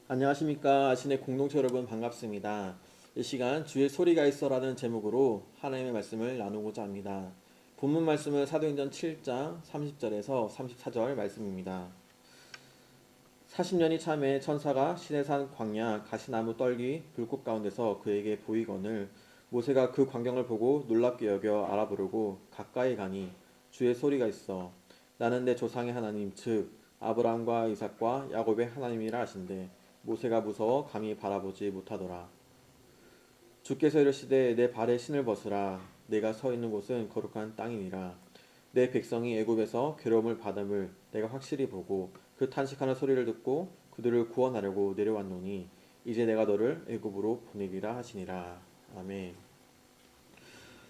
안녕하십니까. 아신의 공동체 여러분 반갑습니다. 이 시간 주의 소리가 있어라는 제목으로 하나님의 말씀을 나누고자 합니다. 본문 말씀은 사도행전 7장 30절에서 34절 말씀입니다. 40년이 참에 천사가 시내산 광야 가시나무 떨기 불꽃 가운데서 그에게 보이거늘 모세가 그 광경을 보고 놀랍게 여겨 알아부르고 가까이 가니 주의 소리가 있어 나는 내 조상의 하나님 즉 아브라함과 이삭과 야곱의 하나님이라 하신대 모세가 무서워 감히 바라보지 못하더라. 주께서 이르시되 내 발에 신을 벗으라 내가 서 있는 곳은 거룩한 땅이니라. 내 백성이 애굽에서 괴로움을 받음을 내가 확실히 보고 그 탄식하는 소리를 듣고 그들을 구원하려고 내려왔노니 이제 내가 너를 애굽으로 보내리라 하시니라. 아멘.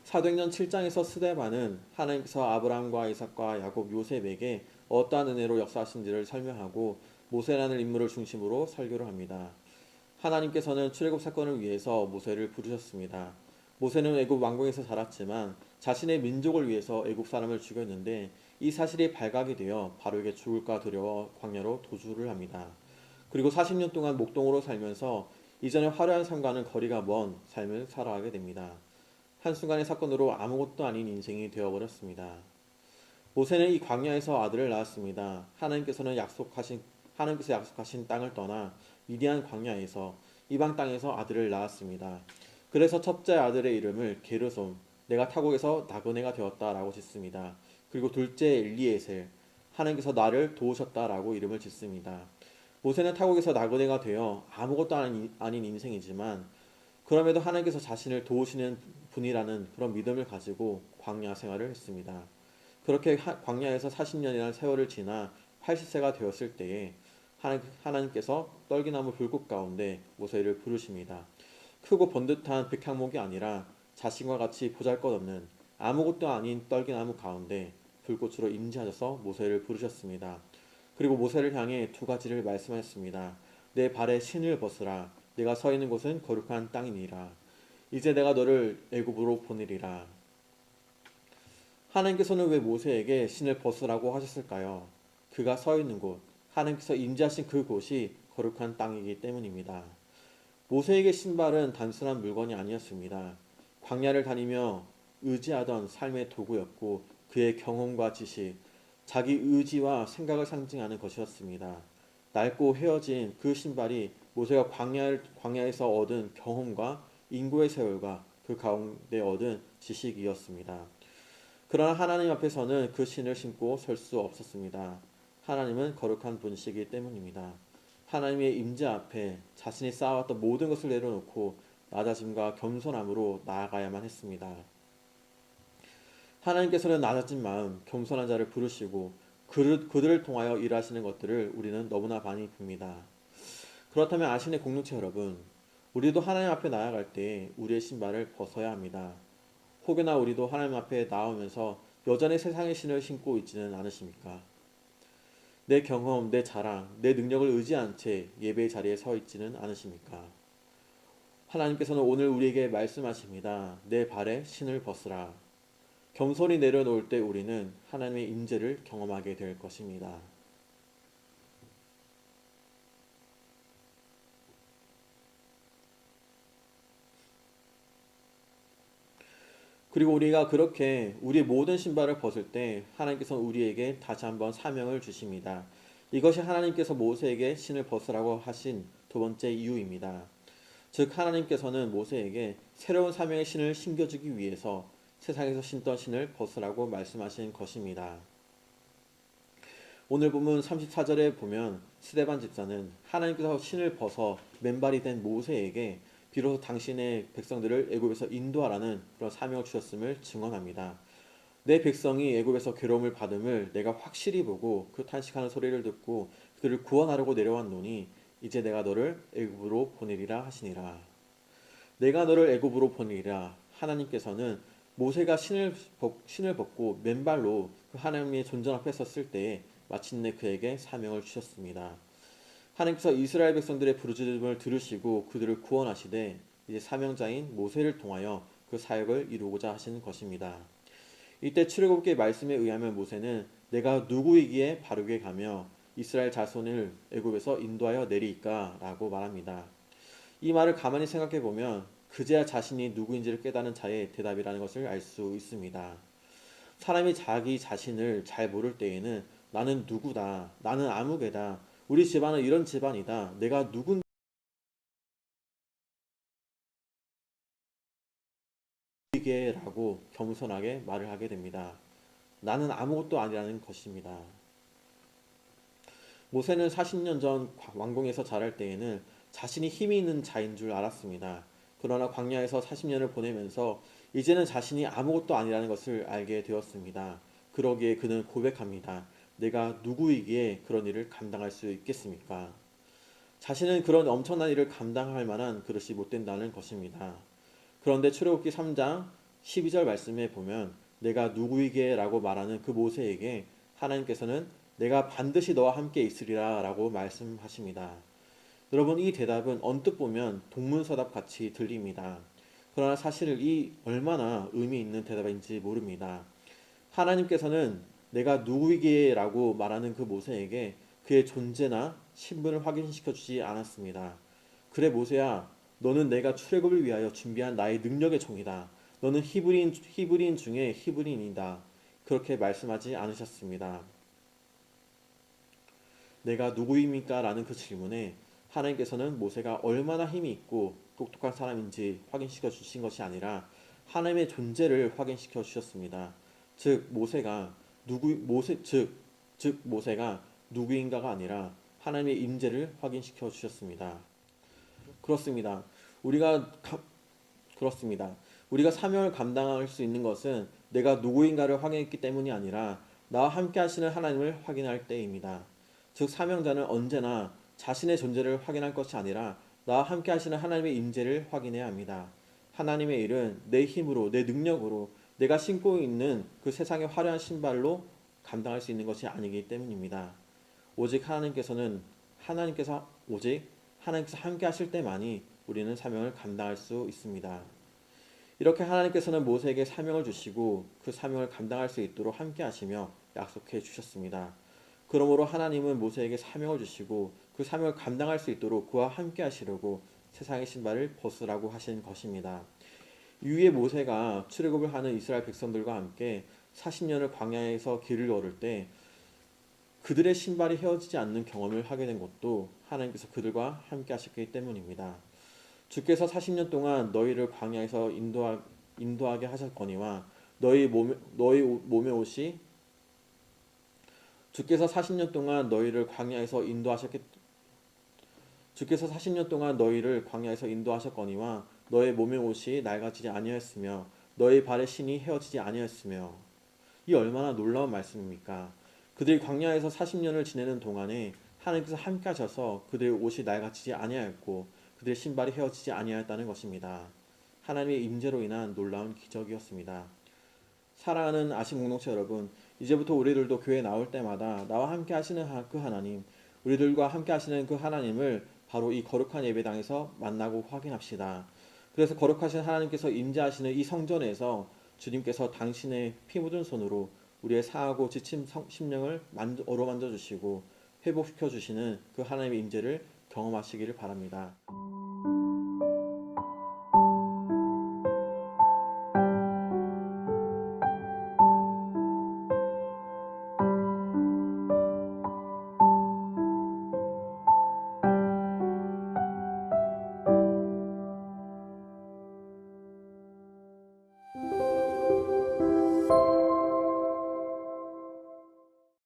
사도행전 7장에서 스데반은 하나님께서 아브라함과 이삭과 야곱, 요셉에게 어떠한 은혜로 역사하신지를 설명하고 모세라는 인물을 중심으로 설교를 합니다. 하나님께서는 출애굽 사건을 위해서 모세를 부르셨습니다. 모세는 애굽 왕궁에서 자랐지만 자신의 민족을 위해서 애굽 사람을 죽였는데 이 사실이 발각이 되어 바로에게 죽을까 두려워 광야로 도주를 합니다. 그리고 40년 동안 목동으로 살면서 이전의 화려한 삶과는 거리가 먼 삶을 살아가게 됩니다. 한순간의 사건으로 아무것도 아닌 인생이 되어버렸습니다. 모세는 이 광야에서 아들을 낳았습니다. 하나님께서 약속하신 땅을 떠나 미디안 광야에서 이방 땅에서 아들을 낳았습니다. 그래서 첫째 아들의 이름을 게르솜, 내가 타국에서 나그네가 되었다라고 짓습니다. 그리고 둘째 엘리에셀, 하나님께서 나를 도우셨다라고 이름을 짓습니다. 모세는 타국에서 나그네가 되어 아무것도 아닌 인생이지만 그럼에도 하나님께서 자신을 도우시는 분이라는 그런 믿음을 가지고 광야 생활을 했습니다. 그렇게 광야에서 40년이라는 세월을 지나 80세가 되었을 때에 하나님께서 떨기나무 불꽃 가운데 모세를 부르십니다. 크고 번듯한 백향목이 아니라 자신과 같이 보잘것없는 아무것도 아닌 떨기나무 가운데 불꽃으로 임재하셔서 모세를 부르셨습니다. 그리고 모세를 향해 두 가지를 말씀하셨습니다. 내 발에 신을 벗으라. 내가 서 있는 곳은 거룩한 땅이니라. 이제 내가 너를 애굽으로 보내리라. 하나님께서는 왜 모세에게 신을 벗으라고 하셨을까요? 그가 서 있는 곳, 하나님께서 임재하신 그곳이 거룩한 땅이기 때문입니다. 모세에게 신발은 단순한 물건이 아니었습니다. 광야를 다니며 의지하던 삶의 도구였고 그의 경험과 지식, 자기 의지와 생각을 상징하는 것이었습니다. 낡고 헤어진 그 신발이 모세가 광야에서 얻은 경험과 인고의 세월과 그 가운데 얻은 지식이었습니다. 그러나 하나님 앞에서는 그 신을 신고 설 수 없었습니다. 하나님은 거룩한 분이시기 때문입니다. 하나님의 임재 앞에 자신이 쌓아왔던 모든 것을 내려놓고 낮아짐과 겸손함으로 나아가야만 했습니다. 하나님께서는 낮아진 마음, 겸손한 자를 부르시고 그들을 통하여 일하시는 것들을 우리는 너무나 많이 봅니다. 그렇다면 아신의 공동체 여러분, 우리도 하나님 앞에 나아갈 때 우리의 신발을 벗어야 합니다. 혹여나 우리도 하나님 앞에 나오면서 여전히 세상의 신을 신고 있지는 않으십니까? 내 경험, 내 자랑, 내 능력을 의지한 채 예배의 자리에 서 있지는 않으십니까? 하나님께서는 오늘 우리에게 말씀하십니다. 내 발에 신을 벗으라. 겸손히 내려놓을 때 우리는 하나님의 임재를 경험하게 될 것입니다. 그리고 우리가 그렇게 우리의 모든 신발을 벗을 때 하나님께서는 우리에게 다시 한번 사명을 주십니다. 이것이 하나님께서 모세에게 신을 벗으라고 하신 두 번째 이유입니다. 즉 하나님께서는 모세에게 새로운 사명의 신을 신겨주기 위해서 세상에서 신던 신을 벗으라고 말씀하신 것입니다. 오늘 본문 34절에 보면 스데반 집사는 하나님께서 신을 벗어 맨발이 된 모세에게 비로소 당신의 백성들을 애굽에서 인도하라는 그런 사명을 주셨음을 증언합니다. 내 백성이 애굽에서 괴로움을 받음을 내가 확실히 보고 그 탄식하는 소리를 듣고 그들을 구원하려고 내려왔노니 이제 내가 너를 애굽으로 보내리라 하시니라. 내가 너를 애굽으로 보내리라. 하나님께서는 모세가 신을 벗고 맨발로 그 하나님의 존전 앞에 섰을 때에 마침내 그에게 사명을 주셨습니다. 하나님께서 이스라엘 백성들의 부르짖음을 들으시고 그들을 구원하시되 이제 사명자인 모세를 통하여 그 사역을 이루고자 하신 것입니다. 이때 출애굽기 말씀에 의하면 모세는 내가 누구이기에 바르게 가며 이스라엘 자손을 애굽에서 인도하여 내리이까라고 말합니다. 이 말을 가만히 생각해 보면 그제야 자신이 누구인지를 깨닫는 자의 대답이라는 것을 알 수 있습니다. 사람이 자기 자신을 잘 모를 때에는 나는 누구다, 나는 아무개다, 우리 집안은 이런 집안이다, 내가 누구이게라고 겸손하게 말을 하게 됩니다. 나는 아무것도 아니라는 것입니다. 모세는 40년 전 왕궁에서 자랄 때에는 자신이 힘이 있는 자인 줄 알았습니다. 그러나 광야에서 40년을 보내면서 이제는 자신이 아무것도 아니라는 것을 알게 되었습니다. 그러기에 그는 고백합니다. 내가 누구이기에 그런 일을 감당할 수 있겠습니까? 자신은 그런 엄청난 일을 감당할 만한 그릇이 못 된다는 것입니다. 그런데 출애굽기 3장 12절 말씀에 보면 내가 누구이게 라고 말하는 그 모세에게 하나님께서는 내가 반드시 너와 함께 있으리라 라고 말씀하십니다. 여러분, 이 대답은 언뜻 보면 동문서답 같이 들립니다. 그러나 사실 이 얼마나 의미 있는 대답인지 모릅니다. 하나님께서는 내가 누구이기에 라고 말하는 그 모세에게 그의 존재나 신분을 확인시켜 주지 않았습니다. 그래 모세야, 너는 내가 출애굽을 위하여 준비한 나의 능력의 종이다. 너는 히브리인 중에 히브리인이다. 그렇게 말씀하지 않으셨습니다. 내가 누구입니까? 라는 그 질문에 하나님께서는 모세가 얼마나 힘이 있고 똑똑한 사람인지 확인시켜 주신 것이 아니라 하나님의 존재를 확인시켜 주셨습니다. 즉 모세가 누구인가가 아니라 하나님의 임재를 확인시켜 주셨습니다. 그렇습니다. 우리가 가- 그렇습니다. 우리가 사명을 감당할 수 있는 것은 내가 누구인가를 확인했기 때문이 아니라 나와 함께 하시는 하나님을 확인할 때입니다. 즉 사명자는 언제나 자신의 존재를 확인할 것이 아니라 나와 함께 하시는 하나님의 임재를 확인해야 합니다. 하나님의 일은 내 힘으로, 내 능력으로 내가 신고 있는 그 세상의 화려한 신발로 감당할 수 있는 것이 아니기 때문입니다. 오직 하나님께서 함께 하실 때만이 우리는 사명을 감당할 수 있습니다. 이렇게 하나님께서는 모세에게 사명을 주시고 그 사명을 감당할 수 있도록 함께 하시며 약속해 주셨습니다. 그러므로 하나님은 모세에게 사명을 주시고 그 사명을 감당할 수 있도록 그와 함께 하시려고 세상의 신발을 벗으라고 하신 것입니다. 이후에 모세가 출애굽을 하는 이스라엘 백성들과 함께 40년을 광야에서 길을 걸을 때 그들의 신발이 헤어지지 않는 경험을 하게 된 것도 하나님께서 그들과 함께 하셨기 때문입니다. 주께서 40년 동안 너희를 광야에서 인도하게 하셨거니와 너희 몸의 옷이 주께서 40년 동안 너희를 광야에서 인도하셨기 주께서 40년 동안 너희를 광야에서 인도하셨거니와 너의 몸의 옷이 낡아지지 아니하였으며 너의 발의 신이 헤어지지 아니하였으며 이 얼마나 놀라운 말씀입니까? 그들이 광야에서 40년을 지내는 동안에 하나님께서 함께 하셔서 그들의 옷이 낡아지지 아니하였고 그들의 신발이 헤어지지 아니하였다는 것입니다. 하나님의 임재로 인한 놀라운 기적이었습니다. 사랑하는 아심 공동체 여러분, 이제부터 우리들도 교회 나올 때마다 나와 함께 하시는 그 하나님, 우리들과 함께 하시는 그 하나님을 바로 이 거룩한 예배당에서 만나고 확인합시다. 그래서 거룩하신 하나님께서 임재하시는 이 성전에서 주님께서 당신의 피 묻은 손으로 우리의 상하고 지친 심령을 어루만져 주시고 회복시켜 주시는 그 하나님의 임재를 경험하시기를 바랍니다.